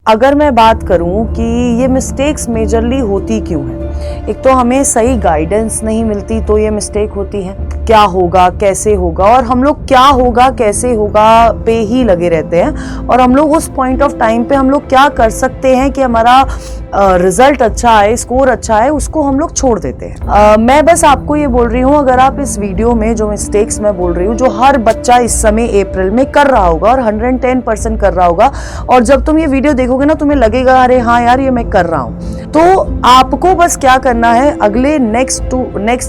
अगर मैं बात करूं कि ये मिस्टेक्स मेजरली होती क्यों हैं, एक तो हमें सही गाइडेंस नहीं मिलती तो ये मिस्टेक होती है। क्या होगा कैसे होगा, और हम लोग क्या होगा कैसे होगा पे ही लगे रहते हैं, और हम लोग उस पॉइंट ऑफ टाइम पे हम लोग क्या कर सकते हैं कि हमारा रिजल्ट अच्छा आए, स्कोर अच्छा है, उसको हम लोग छोड़ देते हैं। मैं बस आपको ये बोल रही हूँ, अगर आप इस वीडियो में जो मिस्टेक्स मैं बोल रही हूँ, जो हर बच्चा इस समय अप्रैल में कर रहा होगा और 110% कर रहा होगा, और जब तुम ये वीडियो देखोगे ना तुम्हें लगेगा अरे हाँ यार ये मैं कर रहा हूँ, तो आपको बस क्या करना है, अगले नेक्स्ट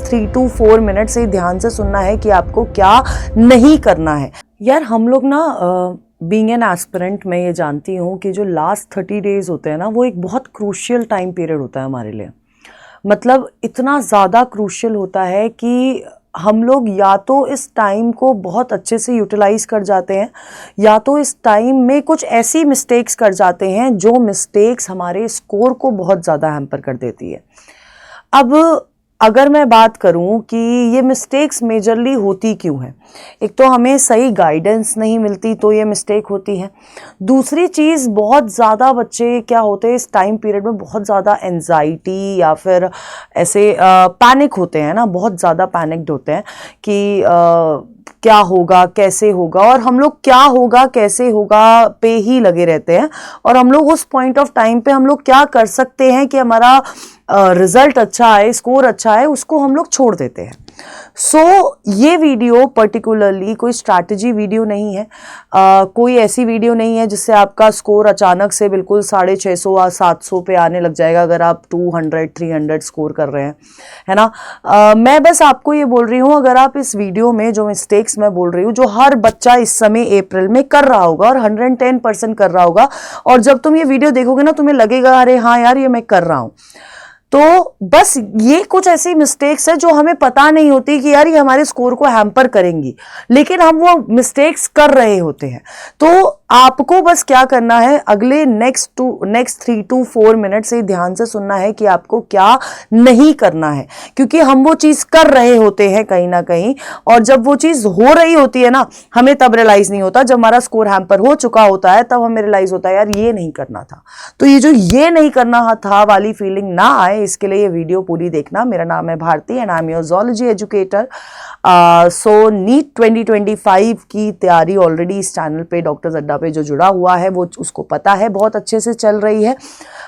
3 to 4 मिनट से ध्यान से सुनना है कि आपको क्या नहीं करना है। यार हम लोग ना बीइंग एन एस्पिरेंट मैं ये जानती हूँ कि जो लास्ट 30 डेज होते हैं ना, वो एक बहुत क्रूशियल टाइम पीरियड होता है हमारे लिए। मतलब इतना ज़्यादा क्रूशियल होता है कि हम लोग या तो इस टाइम को बहुत अच्छे से यूटिलाइज कर जाते हैं, या तो इस टाइम में कुछ ऐसी मिस्टेक्स कर जाते हैं जो मिस्टेक्स हमारे स्कोर को बहुत ज़्यादा हैम्पर कर देती है। अब अगर मैं बात करूं कि ये मिस्टेक्स मेजरली होती क्यों हैं, एक तो हमें सही गाइडेंस नहीं मिलती तो ये मिस्टेक होती है। दूसरी चीज़, बहुत ज़्यादा बच्चे क्या होते हैं इस टाइम पीरियड में, बहुत ज़्यादा एंजाइटी या फिर ऐसे पैनिक होते हैं ना, बहुत ज़्यादा पैनिक्ड होते हैं कि क्या होगा कैसे होगा, और हम लोग क्या होगा कैसे होगा पे ही लगे रहते हैं, और हम लोग उस पॉइंट ऑफ टाइम पे हम लोग क्या कर सकते हैं कि हमारा रिजल्ट अच्छा आए, स्कोर अच्छा है, उसको हम लोग छोड़ देते हैं। ये वीडियो पर्टिकुलरली कोई स्ट्रैटेजी वीडियो नहीं है, कोई ऐसी वीडियो नहीं है जिससे आपका स्कोर अचानक से बिल्कुल 650 या 700 पे आने लग जाएगा अगर आप 200-300 स्कोर कर रहे हैं, है ना। मैं बस आपको ये बोल रही हूँ, अगर आप इस वीडियो में जो मिस्टेक्स मैं बोल रही हूँ, जो हर बच्चा इस समय अप्रैल में कर रहा होगा और 110% कर रहा होगा, और जब तुम ये वीडियो देखोगे ना तुम्हें लगेगा अरे हाँ यार ये मैं कर रहा हूँ, तो बस ये कुछ ऐसी मिस्टेक्स है जो हमें पता नहीं होती कि यार ये हमारे स्कोर को हैम्पर करेंगी, लेकिन हम वो मिस्टेक्स कर रहे होते हैं। तो आपको बस क्या करना है, अगले नेक्स्ट 3 to 4 मिनट से ध्यान से सुनना है कि आपको क्या नहीं करना है, क्योंकि हम वो चीज़ कर रहे होते हैं कहीं ना कहीं, और जब वो चीज़ हो रही होती है ना, हमें तब रियलाइज़ नहीं होता, जब हमारा स्कोर हैम्पर हो चुका होता है तब हमें रियलाइज़ होता है यार ये नहीं करना था। तो ये जो ये नहीं करना था वाली फीलिंग ना आए, इसके लिए ये वीडियो पूरी देखना। मेरा नाम है Bharti and I am your zoology educator. So NEET 2025 की तैयारी ऑलरेडी इस चैनल पे डॉक्टर्स अड्डा पे जो जुड़ा हुआ है वो उसको पता है, बहुत अच्छे से चल रही है।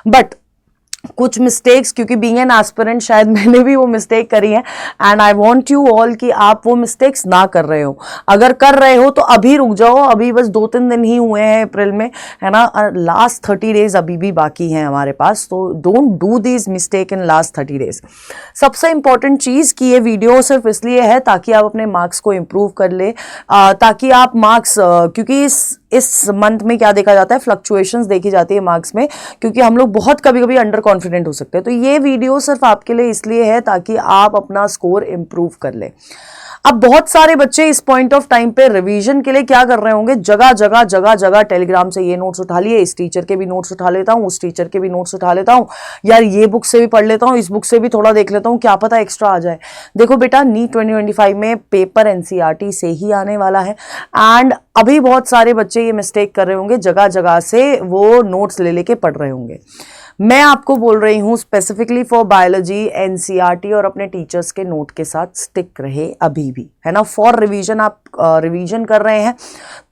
बट कुछ मिस्टेक्स, क्योंकि बीइंग एन एस्पिरेंट शायद मैंने भी वो मिस्टेक करी है, and I want you all कि आप वो मिस्टेक्स ना कर रहे हो। अगर कर रहे हो तो अभी रुक जाओ, अभी बस 2-3 दिन ही हुए हैं अप्रैल में, है ना। लास्ट 30 डेज अभी भी बाकी हैं हमारे पास, तो don't do this mistake in last 30 days. सबसे इंपॉर्टेंट चीज़ कि ये वीडियो सिर्फ इसलिए है ताकि आप अपने मार्क्स को इम्प्रूव कर ले, ताकि आप मार्क्स, क्योंकि इस मंथ में क्या देखा जाता है, फ्लक्चुएशंस देखी जाती है मार्क्स में, क्योंकि हम लोग बहुत कभी-कभी अंडर कॉन्फिडेंट हो सकते हैं। तो ये वीडियो सिर्फ आपके लिए इसलिए है ताकि आप अपना स्कोर इम्प्रूव कर ले। अब बहुत सारे बच्चे इस पॉइंट ऑफ टाइम पे रिवीजन के लिए क्या कर रहे होंगे, जगह टेलीग्राम से ये नोट्स उठा लिए, इस टीचर के भी नोट्स उठा लेता हूँ, उस टीचर के भी नोट्स उठा लेता हूँ, यार ये बुक से भी पढ़ लेता हूँ, इस बुक से भी थोड़ा देख लेता हूँ, क्या पता एक्स्ट्रा आ जाए। देखो बेटा, नीट 2025 में पेपर एनसीईआरटी से ही आने वाला है, एंड अभी बहुत सारे बच्चे ये मिस्टेक कर रहे होंगे, जगह से वो नोट्स ले लेके पढ़ रहे होंगे। मैं आपको बोल रही हूँ स्पेसिफिकली फॉर बायोलॉजी, एनसीईआरटी और अपने टीचर्स के नोट के साथ स्टिक रहे अभी भी, है ना। फॉर रिवीजन आप रिवीजन कर रहे हैं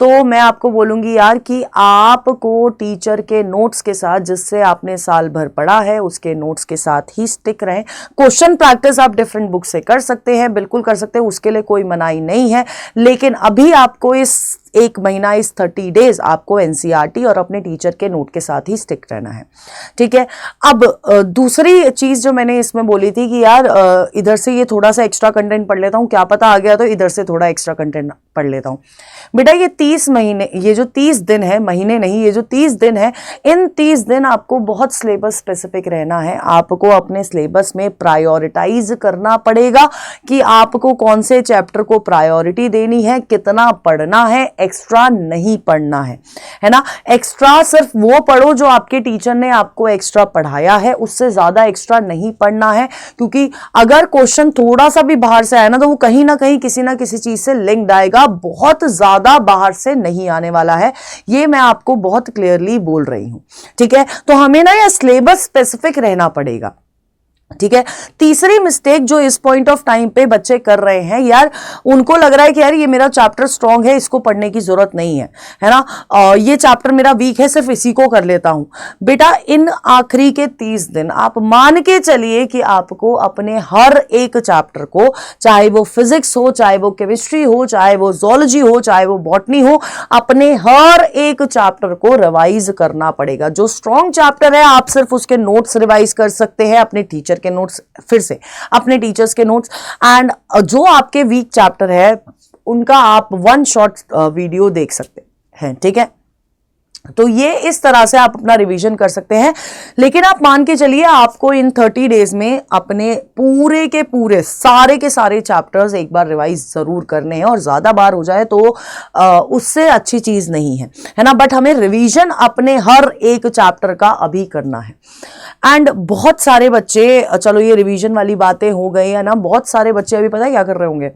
तो मैं आपको बोलूँगी यार कि आपको टीचर के नोट्स के साथ, जिससे आपने साल भर पढ़ा है, उसके नोट्स के साथ ही स्टिक रहें। क्वेश्चन प्रैक्टिस आप डिफरेंट बुक से कर सकते हैं, बिल्कुल कर सकते हैं, उसके लिए कोई मनाही नहीं है, लेकिन अभी आपको इस 1 महीना, इस 30 डेज आपको एनसीईआरटी और अपने टीचर के नोट के साथ ही स्टिक रहना है, ठीक है। अब दूसरी चीज जो मैंने इसमें बोली थी कि यार इधर से ये थोड़ा सा एक्स्ट्रा कंटेंट पढ़ लेता हूँ, क्या पता आ गया तो इधर से थोड़ा एक्स्ट्रा कंटेंट पढ़ लेता हूँ। बेटा ये 30 महीने, ये जो 30 दिन है, महीने नहीं, ये जो 30 दिन है, इन 30 दिन आपको बहुत सिलेबस स्पेसिफिक रहना है। आपको अपने सिलेबस में प्रायोरिटाइज करना पड़ेगा कि आपको कौन से चैप्टर को प्रायोरिटी देनी है, कितना पढ़ना है, एक्स्ट्रा नहीं पढ़ना है ना। एक्स्ट्रा सिर्फ वो पढ़ो जो आपके टीचर ने आपको एक्स्ट्रा पढ़ाया है, उससे ज्यादा एक्स्ट्रा नहीं पढ़ना है, क्योंकि अगर क्वेश्चन थोड़ा सा भी बाहर से आया ना तो वो कहीं ना कहीं किसी ना किसी चीज से लिंक्ड आएगा, बहुत ज्यादा बाहर से नहीं आने वाला है, ये मैं आपको बहुत क्लियरली बोल रही हूं। ठीक है, तो हमें ना यह सिलेबस स्पेसिफिक रहना पड़ेगा। ठीक है, तीसरी मिस्टेक जो इस पॉइंट ऑफ टाइम पे बच्चे कर रहे हैं, यार उनको लग रहा है कि यार ये मेरा चैप्टर स्ट्रांग है, इसको पढ़ने की जरूरत नहीं है ना, ये चैप्टर मेरा वीक है, सिर्फ इसी को कर लेता हूं। बेटा इन आखिरी के 30 दिन आप मान के चलिए कि आपको अपने हर एक चैप्टर को, चाहे वो फिजिक्स हो, चाहे वो केमिस्ट्री हो, चाहे वो जोलॉजी हो, चाहे वो बॉटनी हो, अपने हर एक चैप्टर को रिवाइज करना पड़ेगा। जो स्ट्रांग चैप्टर है आप सिर्फ उसके नोट्स रिवाइज कर सकते हैं, अपने टीचर के नोट्स, फिर से अपने टीचर्स के नोट्स, एंड जो आपके वीक चैप्टर है उनका आप वन शॉट वीडियो देख सकते हैं। ठीक है, तो ये इस तरह से आप अपना रिवीजन कर सकते हैं। लेकिन आप मान के चलिए आपको इन 30 डेज में अपने पूरे के पूरे सारे के सारे चैप्टर्स एक बार रिवाइज जरूर करने हैं, और ज्यादा बार हो जाए तो उससे अच्छी चीज नहीं है ना। बट हमें रिवीजन अपने हर एक चैप्टर का अभी करना है। एंड बहुत सारे बच्चे, चलो ये रिवीजन वाली बातें हो गई है ना, बहुत सारे बच्चे अभी पता है क्या कर रहे होंगे,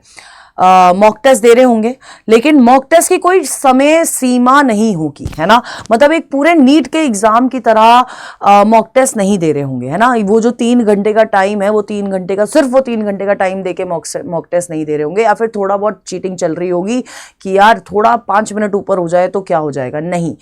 मॉक टेस्ट दे रहे होंगे, लेकिन मॉक टेस्ट की कोई समय सीमा नहीं होगी, है ना। मतलब एक पूरे नीट के एग्जाम की तरह मॉक टेस्ट नहीं दे रहे होंगे, है ना। वो जो 3 घंटे का टाइम है, वो 3 घंटे का, सिर्फ वो 3 घंटे का टाइम देके मॉक टेस्ट नहीं दे रहे होंगे, या फिर थोड़ा बहुत चीटिंग चल रही होगी कि यार थोड़ा 5 मिनट ऊपर हो जाए तो क्या हो जाएगा। नहीं,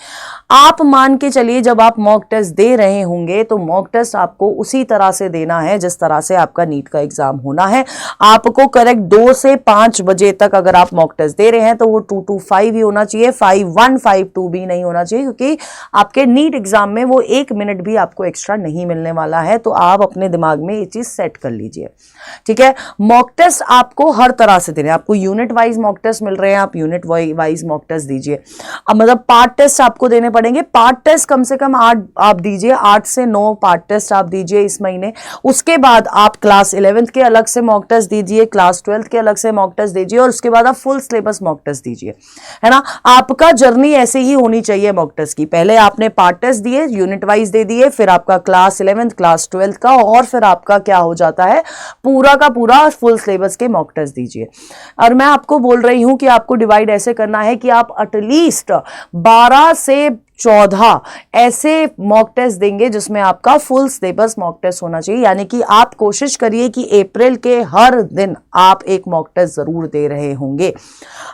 आप मान के चलिए जब आप मॉक टेस्ट दे रहे होंगे तो मॉक टेस्ट आपको उसी तरह से देना है जिस तरह से आपका नीट का एग्जाम होना है। आपको करेक्ट 2 से 5 बजे तक अगर आप मॉक टेस्ट दे रहे हैं तो वो 225 ही होना चाहिए, 5152 भी नहीं होना चाहिए, क्योंकि आपके नीट एग्जाम में वो 1 मिनट भी आपको एक्स्ट्रा नहीं मिलने वाला है। तो आप अपने दिमाग में ये चीज सेट कर लीजिए। ठीक है, मॉक टेस्ट आपको हर तरह से देने, आपको यूनिट वाइज मॉक टेस्ट मिल रहे हैं, आप यूनिट वाइज मॉक टेस्ट दीजिए। अब मतलब पार्ट टेस्ट आपको देने पड़ेंगे, पार्ट टेस्ट कम से कम 8 आप दीजिए, 8 से 9 पार्ट टेस्ट आप दीजिए इस महीने। उसके बाद आप क्लास 11th के अलग से मॉक टेस्ट दीजिए, क्लास 12th के अलग से मॉक टेस्ट दीजिए, और उसके बाद आप फुल सिलेबस मॉक टेस्ट दीजिए, है ना। आपका जर्नी ऐसे ही होनी चाहिए मॉक टेस्ट की। पहले आपने पार्ट टेस्ट दिए, यूनिट वाइज दे दिए, फिर आपका क्लास 11th क्लास 12th का, और फिर आपका क्या हो जाता है, पूरा का पूरा फुल सिलेबस के मॉक टेस्ट दीजिए। और मैं आपको बोल रही हूं कि आपको डिवाइड ऐसे करना है कि आप एटलीस्ट 12 से 14 ऐसे मॉक टेस्ट देंगे जिसमें आपका फुल सिलेबस मॉक टेस्ट होना चाहिए। यानी कि आप कोशिश करिए कि अप्रैल के हर दिन आप एक मॉक टेस्ट जरूर दे रहे होंगे।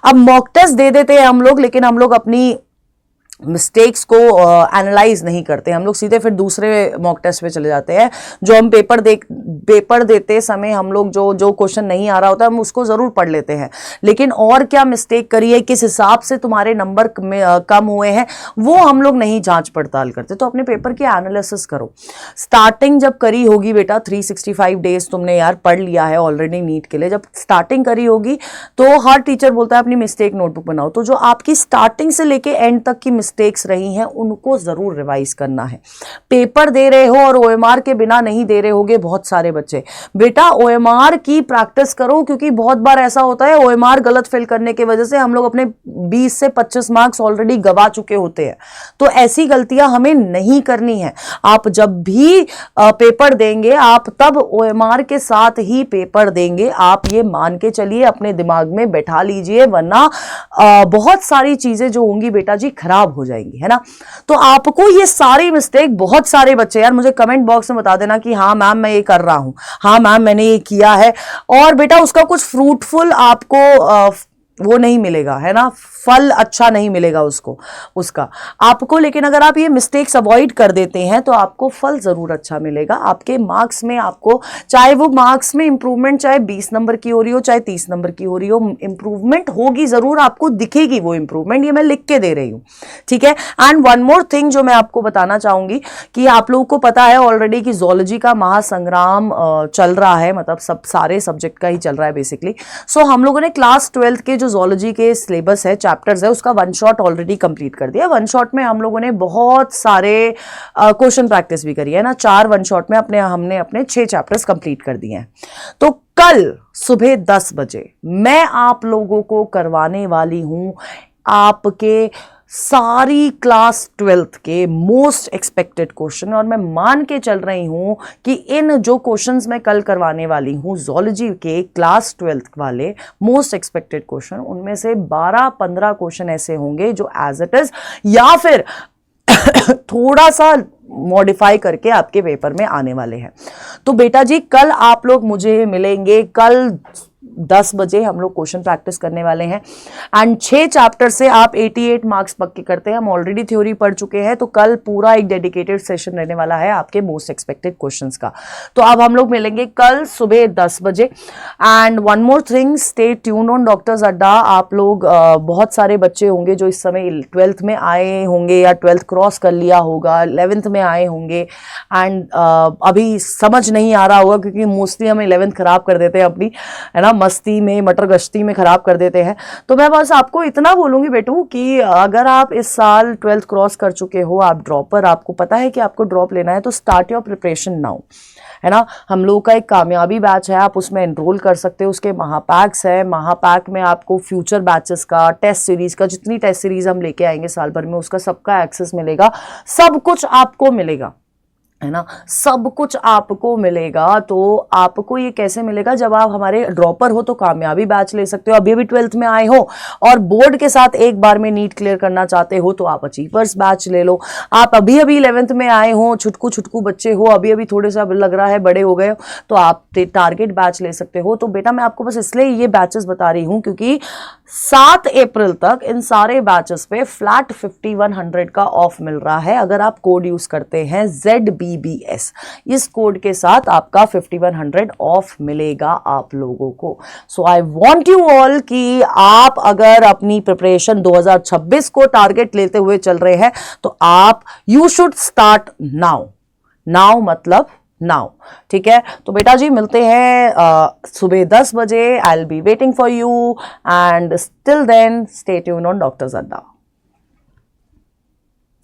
अब मॉक टेस्ट दे देते हैं हम लोग, लेकिन हम लोग अपनी मिस्टेक्स को एनालाइज नहीं करते, हम लोग सीधे फिर दूसरे मॉक टेस्ट पे चले जाते हैं। जो हम पेपर देते समय हम लोग जो क्वेश्चन नहीं आ रहा होता हम उसको जरूर पढ़ लेते हैं, लेकिन और क्या मिस्टेक करी है, किस हिसाब से तुम्हारे नंबर कम हुए हैं, वो हम लोग नहीं जांच पड़ताल करते। तो अपने पेपर की एनालिसिस करो। स्टार्टिंग जब करी होगी बेटा, 365 डेज तुमने यार पढ़ लिया है ऑलरेडी नीट के लिए, जब स्टार्टिंग करी होगी तो हर टीचर बोलता है अपनी मिस्टेक नोटबुक बनाओ। तो जो आपकी स्टार्टिंग से लेके एंड तक की मिस्टेक्स रही हैं उनको जरूर रिवाइज करना है। पेपर दे रहे हो और ओएमआर के बिना नहीं दे रहे होगे बहुत सारे बच्चे, बेटा ओएमआर की प्रैक्टिस करो, क्योंकि बहुत बार ऐसा होता है ओएमआर गलत फिल करने की वजह से हम लोग अपने 20 से 25 मार्क्स ऑलरेडी गवा चुके होते हैं। तो ऐसी गलतियां हमें नहीं करनी है। आप जब भी पेपर देंगे आप तब ओएमआर के साथ ही पेपर देंगे, आप ये मान के चलिए, अपने दिमाग में बैठा लीजिए, वरना बहुत सारी चीजें जो होंगी बेटा जी खराब हो जाएंगी, है ना। तो आपको ये सारी मिस्टेक, बहुत सारे बच्चे यार मुझे कमेंट बॉक्स में बता देना कि हाँ मैम मैं ये कर रहा हूं, हाँ मैम मैंने ये किया है, और बेटा उसका कुछ फ्रूटफुल आपको वो नहीं मिलेगा, है ना, फल अच्छा नहीं मिलेगा उसका आपको। लेकिन अगर आप ये मिस्टेक्स अवॉइड कर देते हैं तो आपको फल जरूर अच्छा मिलेगा। आपके मार्क्स में आपको, चाहे वो मार्क्स में इंप्रूवमेंट चाहे 20 नंबर की हो रही हो चाहे 30 नंबर की हो रही हो, इंप्रूवमेंट होगी जरूर, आपको दिखेगी वो इंप्रूवमेंट, ये मैं लिख के दे रही हूं, ठीक है। एंड वन मोर थिंग जो मैं आपको बताना चाहूंगी कि आप लोगों को पता है ऑलरेडी कि जोलॉजी का महासंग्राम चल रहा है, मतलब सब सारे सब्जेक्ट का ही चल रहा है बेसिकली। सो हम लोगों ने क्लास 12th के जो जोलॉजी के सिलेबस है, चैप्टर्स है, उसका वन शॉट ऑलरेडी कंप्लीट कर दिया। वन शॉट में हम लोगों ने बहुत सारे क्वेश्चन प्रैक्टिस भी करी है ना, 4 वन शॉट में हमने अपने 6 चैप्टर्स कंप्लीट कर दिए हैं। तो कल सुबह 10 बजे मैं आप लोगों को करवाने वाली हूं आपके सारी क्लास 12th के मोस्ट एक्सपेक्टेड क्वेश्चन, और मैं मान के चल रही हूं कि इन जो क्वेश्चंस मैं कल करवाने वाली हूं जूलॉजी के क्लास 12th वाले मोस्ट एक्सपेक्टेड क्वेश्चन, उनमें से 12-15 क्वेश्चन ऐसे होंगे जो एज इट इज या फिर थोड़ा सा मॉडिफाई करके आपके पेपर में आने वाले हैं। तो बेटा जी कल आप लोग मुझे मिलेंगे, कल 10 बजे हम लोग क्वेश्चन प्रैक्टिस करने वाले हैं एंड 6 चैप्टर से आप 88 मार्क्स पक्के करते हैं। हम ऑलरेडी थ्योरी पढ़ चुके हैं, तो कल पूरा एक डेडिकेटेड सेशन रहने वाला है आपके मोस्ट एक्सपेक्टेड क्वेश्चंस का। तो अब हम लोग मिलेंगे कल सुबह 10 बजे। And one more thing, stay tune on doctors अड्डा। आप लोग बहुत सारे बच्चे होंगे जो इस समय 12th में आए होंगे या 12th क्रॉस कर लिया होगा, 11th में आए होंगे एंड अभी समझ नहीं आ रहा होगा, क्योंकि मोस्टली हम 11th खराब कर देते हैं अपनी, है ना, मस्ती में, मटर गश्ती में खराब कर देते हैं। तो मैं बस आपको इतना बोलूंगी बेटू कि अगर आप इस साल 12th क्रॉस कर चुके हो, आप ड्रॉपर, आपको पता है कि आपको ड्रॉप लेना है, तो स्टार्ट योर प्रिपरेशन नाउ, है ना। हम लोगों का एक कामयाबी बैच है, आप उसमें एनरोल कर सकते हो। उसके महापैक्स है, महापैक में आपको फ्यूचर बैचेस का, टेस्ट सीरीज का, जितनी टेस्ट सीरीज हम लेके आएंगे साल भर में, उसका सबका एक्सेस मिलेगा, सब कुछ आपको मिलेगा, है ना, सब कुछ आपको मिलेगा। तो आपको ये कैसे मिलेगा, जब आप हमारे ड्रॉपर हो तो कामयाबी बैच ले सकते हो। अभी अभी 12th में आए हो और बोर्ड के साथ एक बार में नीट क्लियर करना चाहते हो तो आप अचीवर्स बैच ले लो। आप अभी अभी 11th में आए हो, छुटकू छुटकू बच्चे हो, अभी अभी थोड़े सा लग रहा है बड़े हो गए हो, तो आप टारगेट बैच ले सकते हो। तो बेटा मैं आपको बस इसलिए ये बैचेस बता रही हूँ क्योंकि 7 अप्रैल तक इन सारे बैचेस पे फ्लैट 5100 का ऑफ मिल रहा है अगर आप कोड यूज करते हैं ZBBS। इस कोड के साथ आपका 5100 ऑफ मिलेगा आप लोगों को। सो आई वांट यू ऑल कि आप अगर अपनी प्रिपरेशन 2026 को टारगेट लेते हुए चल रहे हैं तो आप you should start now. Now मतलब नाउ, ठीक है। तो बेटा जी मिलते हैं सुबह 10 बजे। I will be waiting for you and till then stay tune on doctors अड्डा।